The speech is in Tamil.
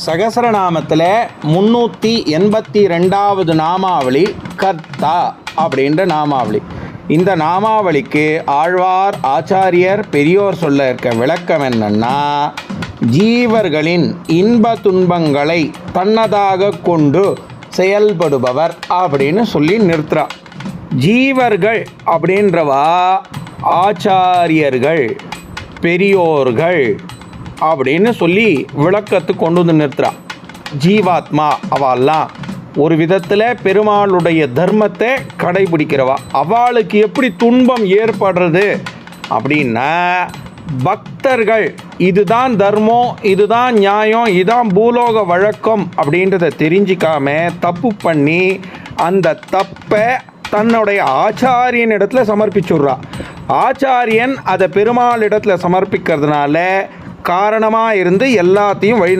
சகசரநாமத்தில் 382வது நாமாவளி கர்த்தா அப்படின்ற நாமாவளி. இந்த நாமாவளிக்கு ஆழ்வார் ஆச்சாரியர் பெரியோர் சொல்ல இருக்க விளக்கம் என்னன்னா, ஜீவர்களின் இன்ப துன்பங்களை தன்னதாக கொண்டு செயல்படுபவர் அப்படின்னு சொல்லி நிறுத்துறா. ஜீவர்கள் அப்படின்றவா ஆச்சாரியர்கள் பெரியோர்கள் அப்படின்னு சொல்லி விளக்கத்துக்கு கொண்டு வந்து நிறுத்துறா. ஜீவாத்மா அவெல்லாம் ஒரு விதத்தில் பெருமாளுடைய தர்மத்தை கடைபிடிக்கிறவா. அவளுக்கு எப்படி துன்பம் ஏற்படுறது அப்படின்னா, பக்தர்கள் இதுதான் தர்மம், இதுதான் நியாயம், இதுதான் பூலோக வழக்கம் அப்படின்றத தெரிஞ்சிக்காம தப்பு பண்ணி அந்த தப்பை தன்னுடைய ஆச்சாரியன் இடத்துல சமர்ப்பிச்சுடுறா. ஆச்சாரியன் அதை பெருமாள் இடத்துல சமர்ப்பிக்கிறதுனால காரணமாக இருந்து எல்லாத்தையும் வழி